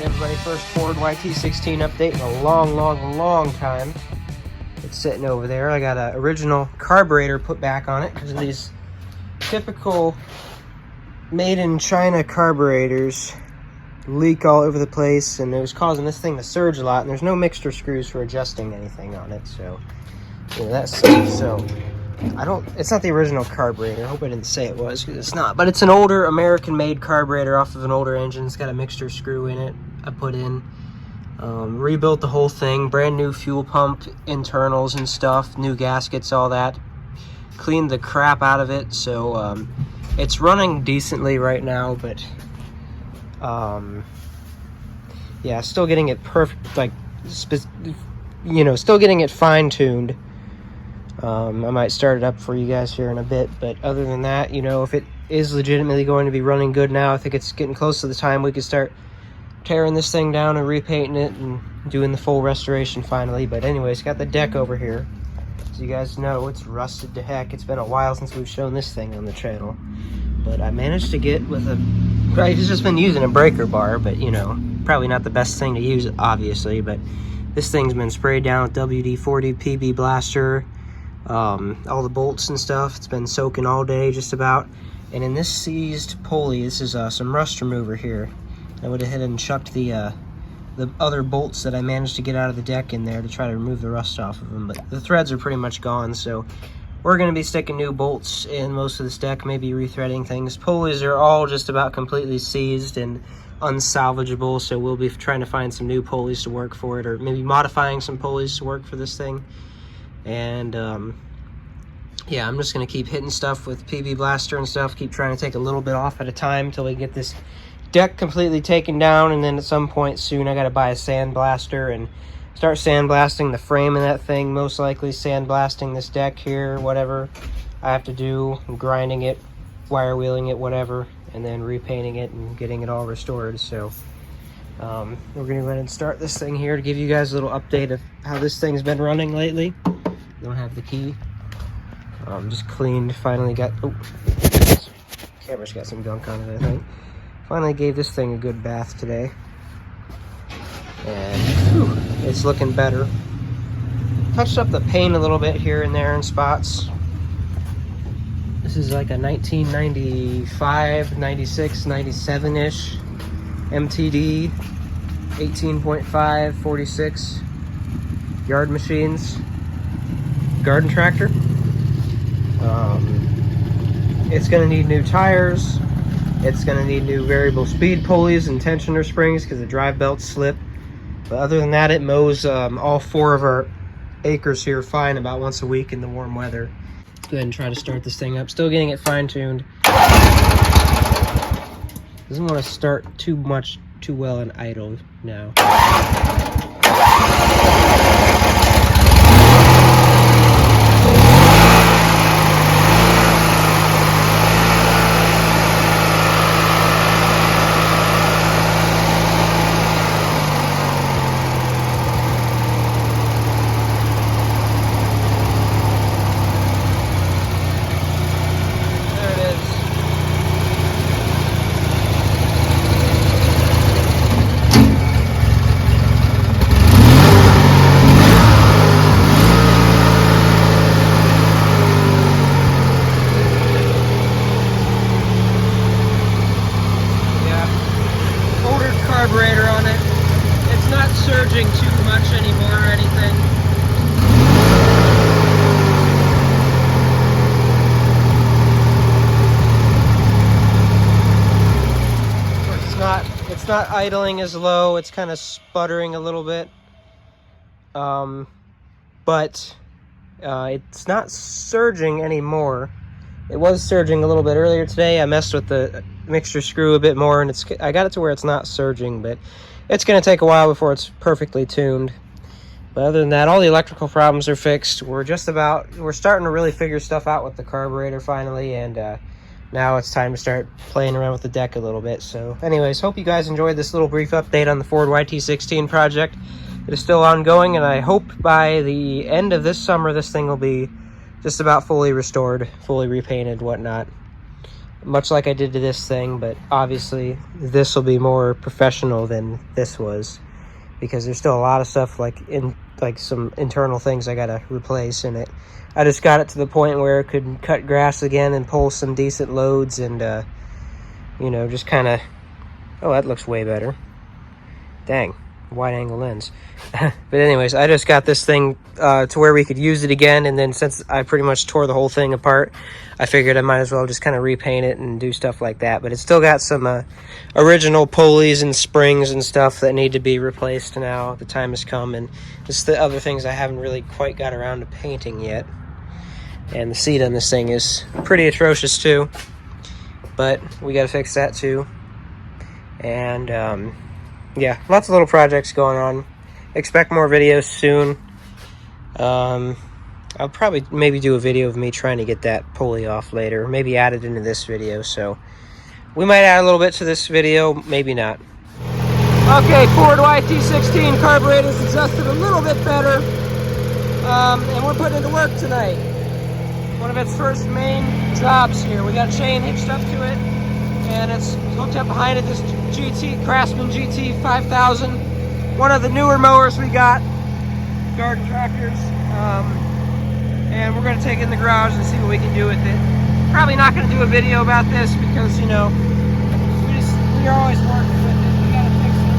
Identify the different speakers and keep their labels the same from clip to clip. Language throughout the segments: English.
Speaker 1: Alright everybody, first Ford YT16 update in a long time. It's sitting over there. I got an original carburetor put back on it because of these typical made in China carburetors leak all over the place, and it was causing this thing to surge a lot, and there's no mixture screws for adjusting anything on it, so you know, that sucks. So it's not the original carburetor. I hope I didn't say it was, because it's not, but it's an older American made carburetor off of an older engine. It's got a mixture screw in it. I put in, rebuilt the whole thing, brand new fuel pump internals and stuff, new gaskets, all that, cleaned the crap out of it. So it's running decently right now, but yeah, still getting it perfect, like you know, still getting it fine-tuned. I might start it up for you guys here in a bit, but other than that, you know, if it is legitimately going to be running good now, I think it's getting close to the time we could start tearing this thing down and repainting it and doing the full restoration finally. But anyways, got the deck over here. As you guys know, it's rusted to heck. It's been a while since we've shown this thing on the channel, but I managed to get with I've just been using a breaker bar, but you know, probably not the best thing to use, obviously, but this thing's been sprayed down with WD-40 PB Blaster, all the bolts and stuff. It's been soaking all day just about. And in this seized pulley, this is some rust remover here. I went ahead and chucked the other bolts that I managed to get out of the deck in there to try to remove the rust off of them, but the threads are pretty much gone, so we're going to be sticking new bolts in most of this deck, maybe rethreading things. Pulleys are all just about completely seized and unsalvageable, so we'll be trying to find some new pulleys to work for it, or maybe modifying some pulleys to work for this thing. And yeah, I'm just going to keep hitting stuff with PB Blaster and stuff, keep trying to take a little bit off at a time until we get this deck completely taken down, and then at some point soon I got to buy a sandblaster and start sandblasting the frame of that thing, most likely sandblasting this deck here, whatever I have to do, grinding it, wire wheeling it, whatever, and then repainting it and getting it all restored. So we're going to go ahead and start this thing here to give you guys a little update of how this thing's been running lately. Don't have the key. Just cleaned, finally got, oh, camera's got some gunk on it, I think. Finally gave this thing a good bath today, and whew, it's looking better. Touched up the paint a little bit here and there in spots. This is like a 1995, 96, 97-ish MTD, 18.5, 46 yard machines, garden tractor. It's going to need new tires. It's going to need new variable speed pulleys and tensioner springs because the drive belts slip. But other than that, it mows all 4 of our acres here fine about once a week in the warm weather. Let's go ahead and try to start this thing up. Still getting it fine-tuned. Doesn't want to start too well and idle now. Carburetor on it. It's not surging too much anymore or anything. It's not idling as low. It's kind of sputtering a little bit. But it's not surging anymore. It was surging a little bit earlier today. I messed with the mixture screw a bit more, and I got it to where it's not surging, but it's going to take a while before it's perfectly tuned. But other than that, all the electrical problems are fixed. We're starting to really figure stuff out with the carburetor finally, and now it's time to start playing around with the deck a little bit. So anyways, hope you guys enjoyed this little brief update on the Ford YT16 project. It is still ongoing, and I hope by the end of this summer this thing will be just about fully restored, fully repainted, whatnot. much like I did to this thing, but obviously this will be more professional than this was, because there's still a lot of stuff like some internal things I gotta replace in it. I just got it to the point where it could cut grass again and pull some decent loads, and you know, just kind of, oh, that looks way better. Dang, wide angle lens. But anyways, I just got this thing to where we could use it again, and then since I pretty much tore the whole thing apart, I figured I might as well just kind of repaint it and do stuff like that. But it's still got some original pulleys and springs and stuff that need to be replaced now. The time has come, and it's the other things I haven't really quite got around to painting yet. And the seat on this thing is pretty atrocious too, but we got to fix that too. And yeah, lots of little projects going on. Expect more videos soon. I'll probably maybe do a video of me trying to get that pulley off later, maybe add it into this video. So we might add a little bit to this video, maybe not. Okay, Ford YT16 carburetor's adjusted a little bit better, and we're putting it to work tonight. One of its first main jobs here. We got a chain hitched up to it, and it's hooked up behind it, this Craftsman GT 5000, one of the newer mowers we got, garden tractors, and we're going to take it in the garage and see what we can do with it. Probably not going to do a video about this because, you know, we're always working with it. We got to fix it.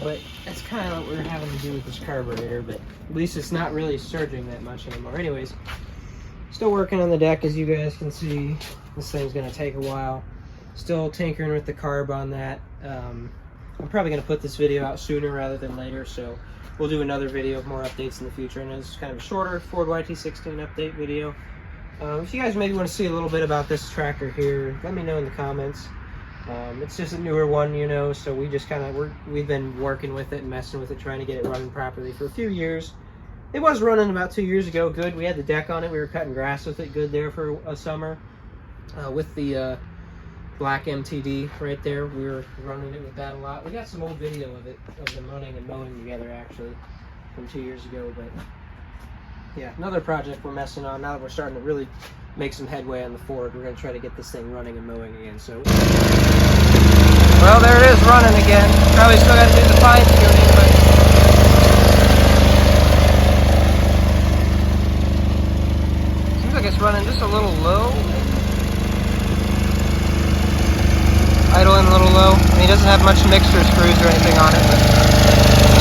Speaker 1: But that's kind of what we're having to do with this carburetor, but at least it's not really surging that much anymore. Anyways, still working on the deck, as you guys can see. This thing's going to take a while. Still tinkering with the carb on that. I'm probably going to put this video out sooner rather than later, so we'll do another video of more updates in the future. And it's kind of a shorter Ford YT16 update video. If you guys maybe want to see a little bit about this tractor here, let me know in the comments. It's just a newer one, you know, so we just kind of, we've been working with it and messing with it, trying to get it running properly for a few years. It was running about 2 years ago good. We had the deck on it. We were cutting grass with it good there for a summer. With the black MTD right there, we were running it with that a lot. We got some old video of it, of them running and mowing together actually from 2 years ago. But yeah, another project we're messing on now that we're starting to really make some headway on the Ford. We're going to try to get this thing running and mowing again. So Well, there it is running again. Probably still got to do the fine tuning, but seems like it's running just a little low. Idling a little low. I mean, it doesn't have much mixer screws or anything on it, but